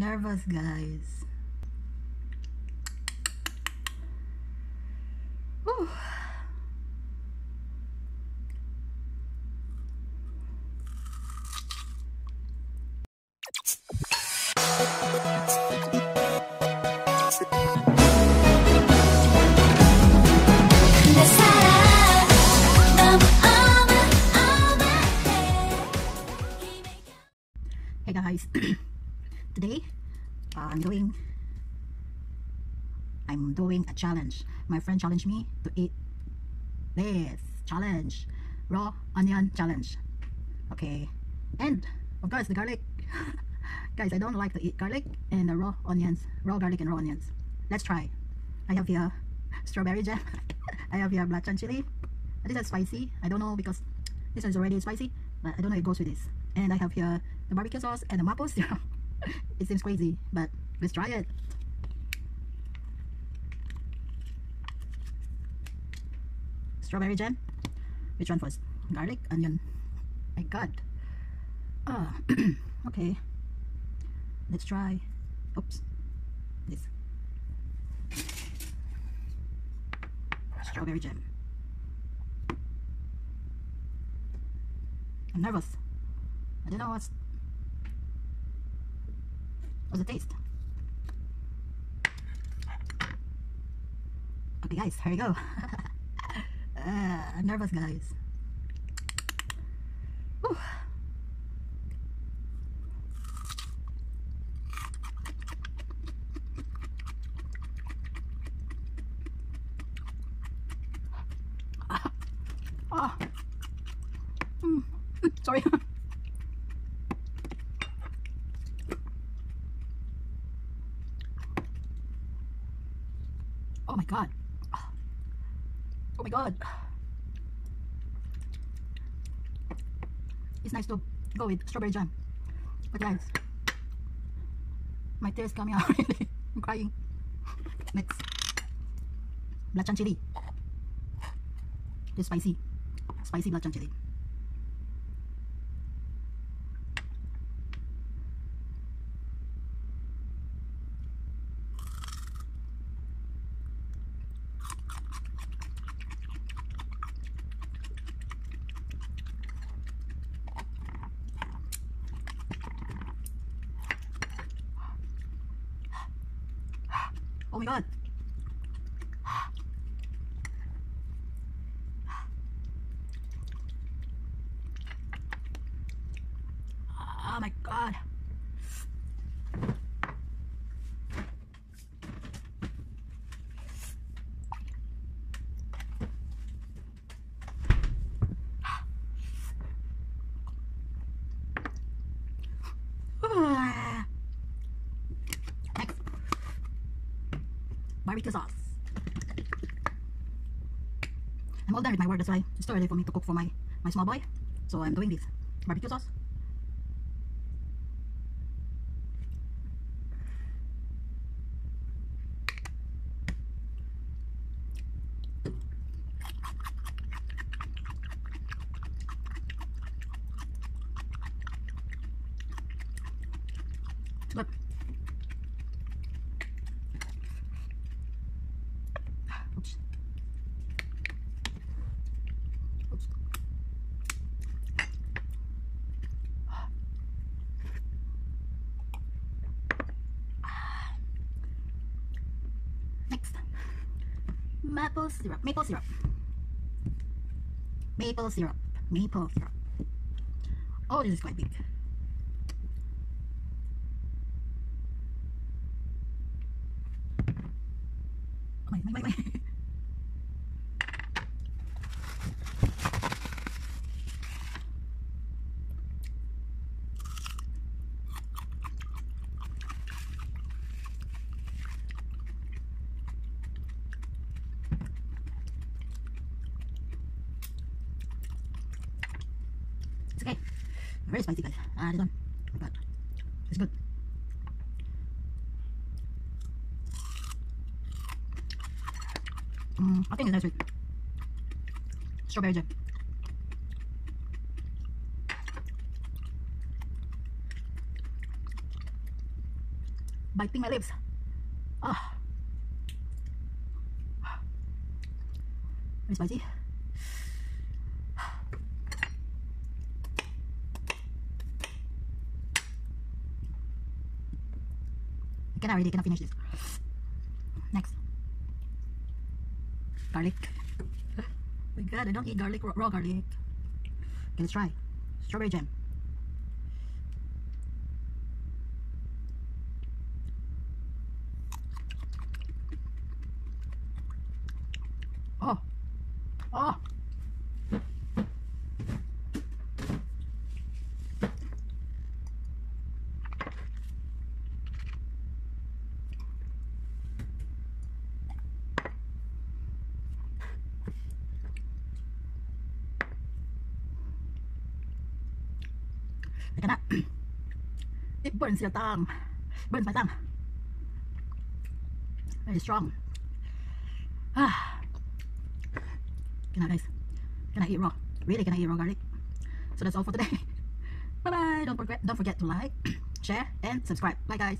nervous, guys. Whew. Hey guys, today I'm doing a challenge. My friend challenged me to eat this challenge, raw onion challenge. Okay, and of course the garlic. Guys, I don't like to eat garlic and the raw garlic and raw onions. Let's try. I have here strawberry jam. I have here black chili. This is spicy. I don't know because this is already spicy, but I don't know it goes with this. And I have here the barbecue sauce and the maple syrup. It seems crazy, but let's try it. Strawberry jam. Which one first? Garlic, onion. My God. Okay. Let's try. Oops. This. Strawberry jam. I'm nervous. I don't know what's the taste. Okay guys, here we go. I'm nervous, guys. Whew. Sorry. Oh my God. Oh my God. It's nice to go with strawberry jam. But guys, my tears coming out. I'm crying. Next, black chili. This spicy black chili. Oh my God. Oh my God. Next, barbecue sauce. I'm all done with my work, that's why it's too early for me to cook for my small boy. So I'm doing this barbecue sauce. Good. Oops. Oops. Next, maple syrup. Oh, this is quite big. Wait. It's okay. Very spicy, guys. This one, but it's good. I think it's nice with strawberry jam. biting my lips. Ah, very spicy. I cannot finish this. Next, garlic. Oh my god, I don't eat garlic, raw garlic. Okay, let's try strawberry jam. Oh, oh. I cannot. It burns your tongue. Burns my tongue. Very strong. Ah. Cannot, guys. Cannot eat raw. Really cannot eat raw garlic. So that's all for today. Bye bye. Don't forget to like, share, and subscribe. Bye guys.